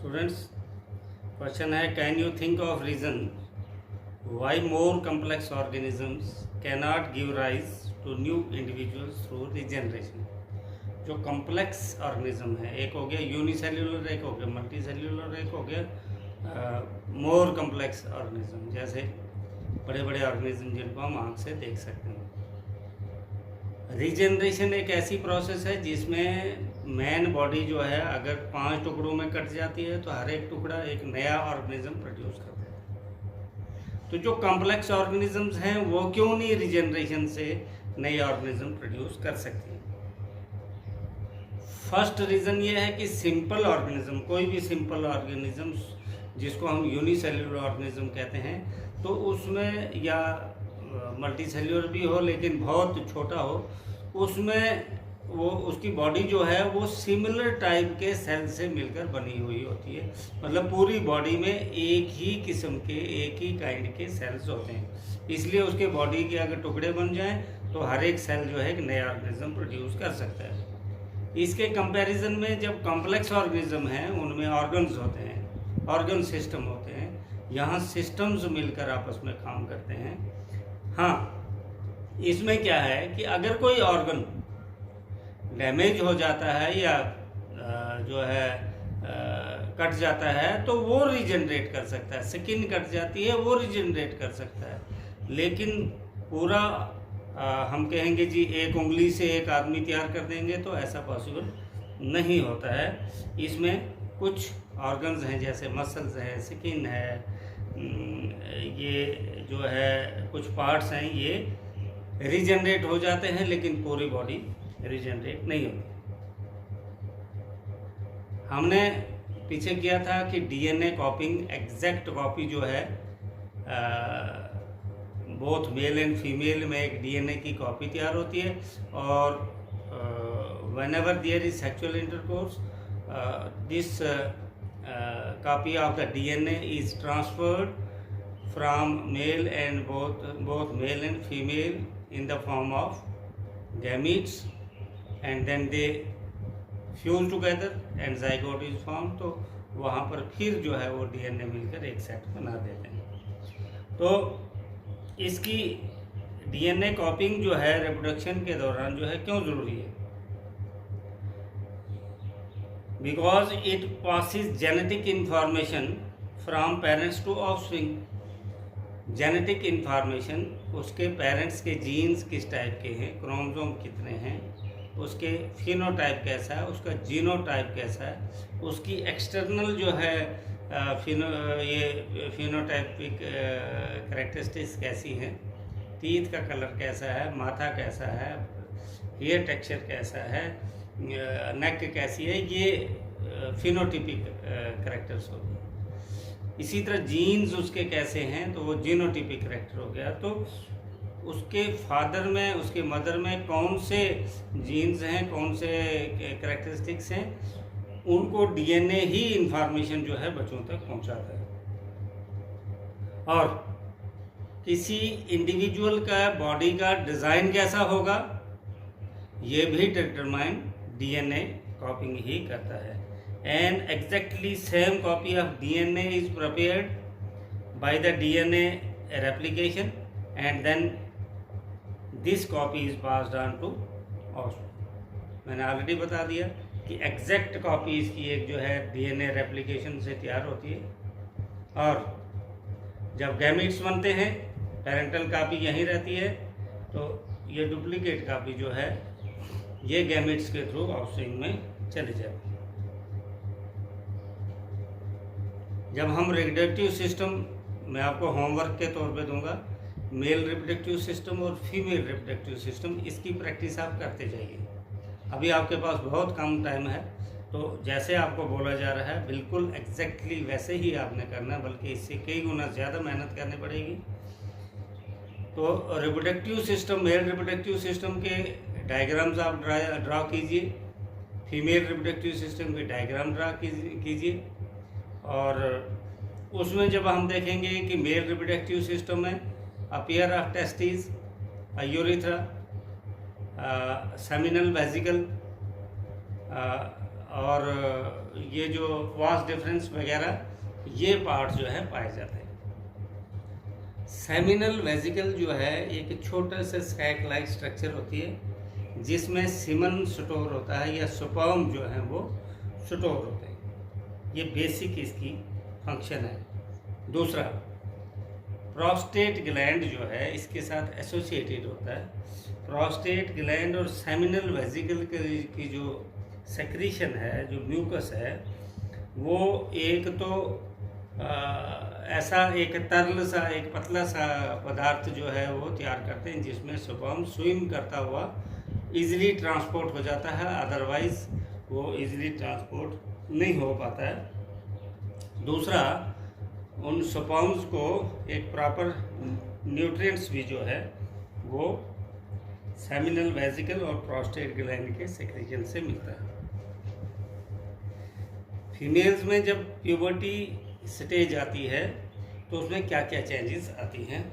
Students, question है can you think of reason why more complex organisms cannot give rise to new individuals through regeneration. जो complex organism है, एक हो गया unicellular, एक हो गया मल्टी सेल्यूलर, एक हो गया मोर कम्प्लेक्स ऑर्गेनिज्म, जैसे बड़े बड़े ऑर्गेनिज्म जिनको हम आँख से देख सकते हैं। रीजनरेशन एक ऐसी प्रोसेस है जिसमें मैन बॉडी जो है अगर 5 टुकड़ों में कट जाती है तो हर एक टुकड़ा एक नया ऑर्गेनिज्म प्रोड्यूस कर देता है। तो जो कॉम्प्लेक्स ऑर्गेनिजम्स हैं वो क्यों नहीं रीजनरेशन से नए ऑर्गेनिज्म प्रोड्यूस कर सकती हैं? फर्स्ट रीज़न ये है कि सिंपल ऑर्गेनिज्म, कोई भी सिंपल ऑर्गेनिज्म जिसको हम यूनिसेल्युलर ऑर्गेनिज्म कहते हैं, तो उसमें या मल्टी सेल्यूलर भी हो लेकिन बहुत छोटा हो, उसमें वो उसकी बॉडी जो है वो सिमिलर टाइप के सेल से मिलकर बनी हुई होती है। मतलब पूरी बॉडी में एक ही किस्म के, एक ही काइंड के सेल्स होते हैं, इसलिए उसके बॉडी के अगर टुकड़े बन जाएं तो हर एक सेल जो है एक नया ऑर्गेनिज्म प्रोड्यूस कर सकता है। इसके कंपैरिजन में जब कॉम्प्लेक्स ऑर्गेनिज्म हैं उनमें ऑर्गन्स होते हैं, ऑर्गन सिस्टम होते हैं, यहाँ सिस्टम्स मिलकर आपस में काम करते हैं। हाँ, इसमें क्या है कि अगर कोई ऑर्गन डैमेज हो जाता है या जो है कट जाता है तो वो रीजनरेट कर सकता है। स्किन कट जाती है वो रीजनरेट कर सकता है, लेकिन पूरा हम कहेंगे जी एक उंगली से एक आदमी तैयार कर देंगे तो ऐसा पॉसिबल नहीं होता है। इसमें कुछ ऑर्गन्स हैं जैसे मसल्स है, स्किन है, ये जो है कुछ पार्ट्स हैं ये रीजनरेट हो जाते हैं, लेकिन पूरी बॉडी रीजनरेट नहीं होती। हमने पीछे किया था कि डीएनए कॉपिंग, एग्जैक्ट कॉपी जो है बोथ मेल एंड फीमेल में एक डीएनए की कॉपी तैयार होती है, और whenever there is sexual intercourse this copy of the DNA is transferred from male and both male and female in the form of gametes, and then they fuse together and zygote is formed। तो वहाँ पर फिर जो है वो DNA मिलकर एक set बना देते हैं। तो इसकी DNA कॉपिंग जो है रिप्रोडक्शन के दौरान जो है क्यों ज़रूरी है? Because it passes genetic information from parents to offspring। Genetic information उसके पेरेंट्स के जीन्स किस टाइप के हैं, क्रोमोसोम कितने हैं, उसके फिनोटाइप कैसा है, उसका जीनोटाइप कैसा है, उसकी एक्सटर्नल जो है फिनोटाइपिक कैरेक्टरिस्टिक्स कैसी हैं, टीथ का कलर कैसा है, माथा कैसा है, हेयर टेक्सचर कैसा है, नेक कैसी है, ये फिनोटिपिक करेक्टर्स हो गए। इसी तरह जीन्स उसके कैसे हैं तो वो जीनोटिपिक करेक्टर हो गया। तो उसके फादर में, उसके मदर में कौन से जीन्स हैं, कौन से करेक्टरिस्टिक्स हैं, उनको डीएनए ही इंफॉर्मेशन जो है बच्चों तक पहुंचाता है। और किसी इंडिविजुअल का बॉडी का डिज़ाइन कैसा होगा ये भी डिटरमाइन डीएनए कॉपिंग ही करता है। An exactly same copy of DNA is prepared by the DNA replication and then this copy is passed on to offspring. मैंने ऑलरेडी बता दिया कि एग्जैक्ट कॉपी इसकी एक जो है डीएनए रेप्लिकेशन से तैयार होती है, और जब गैमीट्स बनते हैं पेरेंटल कॉपी यहीं रहती है, तो ये डुप्लीकेट कॉपी जो है ये गैमेट्स के थ्रू ऑफस्प्रिंग में चले जाते हैं। जब हम रिप्रोडक्टिव सिस्टम, मैं आपको होमवर्क के तौर पे दूंगा, मेल रिप्रोडक्टिव सिस्टम और फीमेल रिप्रोडक्टिव सिस्टम, इसकी प्रैक्टिस आप करते जाइए। अभी आपके पास बहुत कम टाइम है, तो जैसे आपको बोला जा रहा है बिल्कुल एग्जैक्टली वैसे ही आपने करना, बल्कि इससे कई गुना ज़्यादा मेहनत करनी पड़ेगी। तो reproductive system, male reproductive system के डायग्राम्स आप ड्रा कीजिए, फीमेल रिप्रोडक्टिव सिस्टम के डायग्राम ड्रा कीजिए, और उसमें जब हम देखेंगे कि मेल रिप्रोडक्टिव सिस्टम में appear of testis, urethra, seminal vesicle और ये जो वास डिफरेंस वगैरह ये पार्ट जो है पाए जाते हैं। सेमिनल वेसिकल जो है एक छोटा सा सैक लाइक स्ट्रक्चर होती है जिसमें सीमन स्टोर होता है या स्पर्म जो है वो स्टोर होते हैं। ये बेसिक इसकी फंक्शन है। दूसरा, प्रोस्टेट ग्लैंड जो है इसके साथ एसोसिएटेड होता है। प्रोस्टेट ग्लैंड और सेमिनल वेसिकल की जो सेक्रीशन है, जो म्यूकस है, वो एक तो ऐसा एक तरल सा, एक पतला सा पदार्थ जो है वो तैयार करते हैं जिसमें स्पर्म स्विम करता हुआ इजीली ट्रांसपोर्ट हो जाता है, अदरवाइज वो इजीली ट्रांसपोर्ट नहीं हो पाता है। दूसरा, उन स्पर्म्स को एक प्रॉपर न्यूट्रिएंट्स भी जो है वो सेमिनल वेसिकल और प्रोस्टेट ग्लैंड के सेक्रेशन से मिलता है। फीमेल्स में जब प्यूबर्टी स्टेज आती है तो उसमें क्या क्या चेंजेस आती हैं।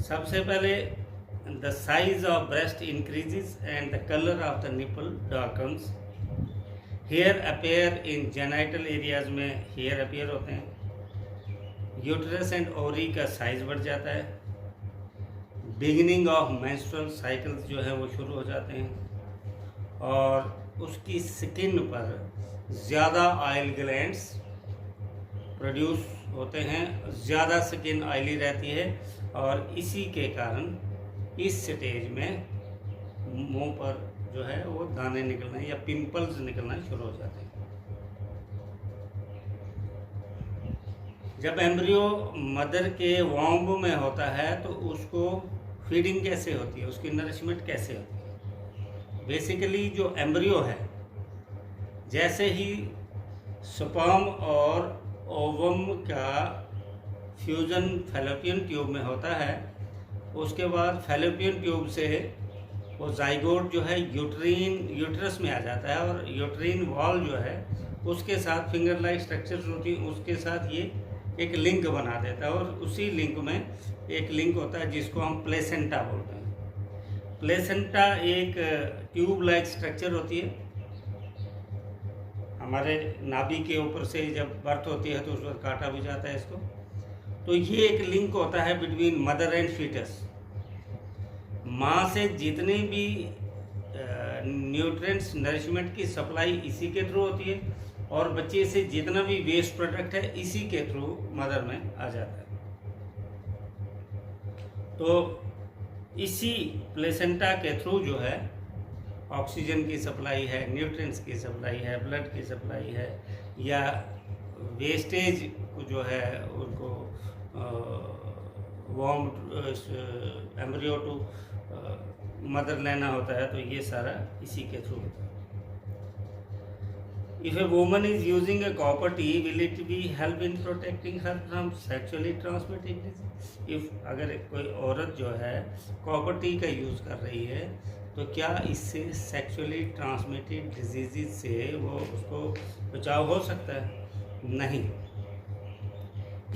सबसे पहले the size of breast increases and the colour of the nipple darkens. Hair appear in genital areas में हेयर अपेयर होते हैं। यूट्रस एंड ओवरी का साइज बढ़ जाता है। बिगिनिंग ऑफ मेंस्ट्रुअल साइकिल्स जो है वो शुरू हो जाते हैं और उसकी स्किन पर ज़्यादा ऑयल ग्लैंड्स प्रोड्यूस होते हैं, ज़्यादा स्किन ऑयली रहती है और इसी के कारण इस स्टेज में मुंह पर जो है वो दाने निकलना या पिंपल्स निकलना शुरू हो जाते हैं। जब एम्ब्रियो मदर के वॉम्ब में होता है तो उसको फीडिंग कैसे होती है, उसकी नरिशमेंट कैसे होती है। बेसिकली जो एम्ब्रियो है, जैसे ही स्पर्म और ओवम का फ्यूजन फैलोपियन ट्यूब में होता है, उसके बाद फैलोपियन ट्यूब से वो जाइगोट जो है यूट्रस में आ जाता है और यूट्रीन वॉल जो है उसके साथ फिंगर लाइक स्ट्रक्चर्स होती है, उसके साथ ये एक लिंक बना देता है और उसी लिंक में एक लिंक होता है जिसको हम प्लेसेंटा बोलते हैं। प्लेसेंटा एक ट्यूब लाइक स्ट्रक्चर होती है। हमारे नाभि के ऊपर से जब बर्थ होती है तो उस पर काटा भी जाता है इसको। तो ये एक लिंक होता है बिटवीन मदर एंड फीटस। माँ से जितने भी न्यूट्रिएंट्स नरिशमेंट की सप्लाई इसी के थ्रू होती है और बच्चे से जितना भी वेस्ट प्रोडक्ट है इसी के थ्रू मदर में आ जाता है। तो इसी प्लेसेंटा के थ्रू जो है ऑक्सीजन की सप्लाई है, न्यूट्रिएंट्स की सप्लाई है, ब्लड की सप्लाई है, या वेस्टेज जो है उनको वॉर्म एम्ब्रियो टू मदर लेना होता है, तो ये सारा इसी के थ्रू होता है। If a woman is using a copper tea, will it be help in protecting her from sexually transmitted disease? If अगर कोई औरत जो है कॉपर टी का यूज़ कर रही है तो क्या इससे सेक्सुअली ट्रांसमिटेड डिजीज़ से वो उसको बचाव हो सकता है? नहीं,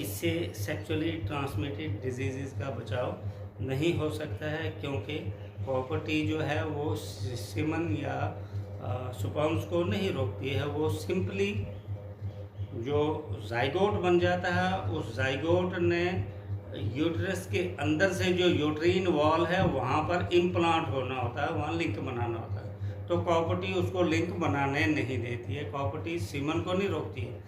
इससे सेक्सुअली ट्रांसमिटेड डिजीज़ का बचाव नहीं हो सकता है, क्योंकि कॉपर टी जो है वो सीमन या स्पर्म्स को नहीं रोकती है। वो सिंपली जो जाइगोट बन जाता है, उस जाइगोट ने यूट्रस के अंदर से जो यूट्रीन वॉल है वहाँ पर इम्प्लांट होना होता है, वहाँ लिंक बनाना होता है। तो कॉपर टी उसको लिंक बनाने नहीं देती है। कॉपर टी सीमन को नहीं रोकती है।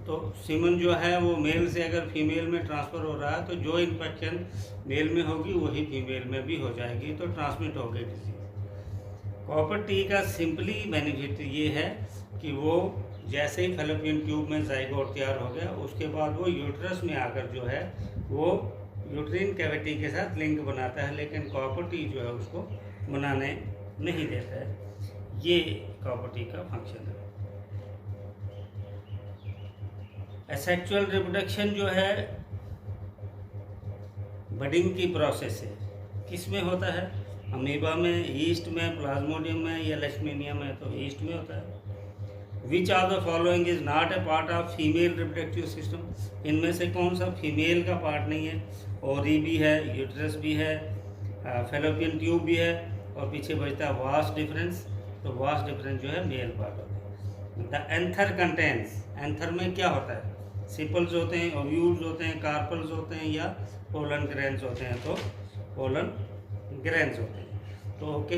तो सीमन जो है वो मेल से अगर फीमेल में ट्रांसफ़र हो रहा है तो जो इन्फेक्शन मेल में होगी वही फीमेल में भी हो जाएगी, तो ट्रांसमिट हो गई डिजीज। कॉपर टी का सिंपली बेनिफिट ये है कि वो जैसे ही फैलोपियन ट्यूब में जाइगोट तैयार हो गया उसके बाद वो यूट्रस में आकर जो है वो यूट्रीन कैविटी के साथ लिंक बनाता है, लेकिन कॉपर टी जो है उसको बनाने नहीं देता है। ये कॉपर टी का फंक्शन है। एसेक्सुअल रिप्रोडक्शन जो है बडिंग की प्रोसेस है, किस में होता है? अमीबा में, ईस्ट में, प्लाज्मोडियम में या लेशमीनिया में? तो ईस्ट में होता है। Which of the following is not a part of female reproductive system? इनमें से कौन सा फीमेल का पार्ट नहीं है? ओरी भी है, यूट्रस भी है, फैलोपियन ट्यूब भी है और पीछे बचता है वास डिफरेंस तो वास्ट डिफरेंस जो है मेल पार्ट होता है। द एंथर कंटेंस, एंथर में क्या होता है, सिपल्स होते हैं, ओव्यूल्स होते हैं, कार्पल्स होते हैं या पोलन ग्रेन्स होते हैं, तो पोलन ग्रेन्स होते हैं। तो ओके।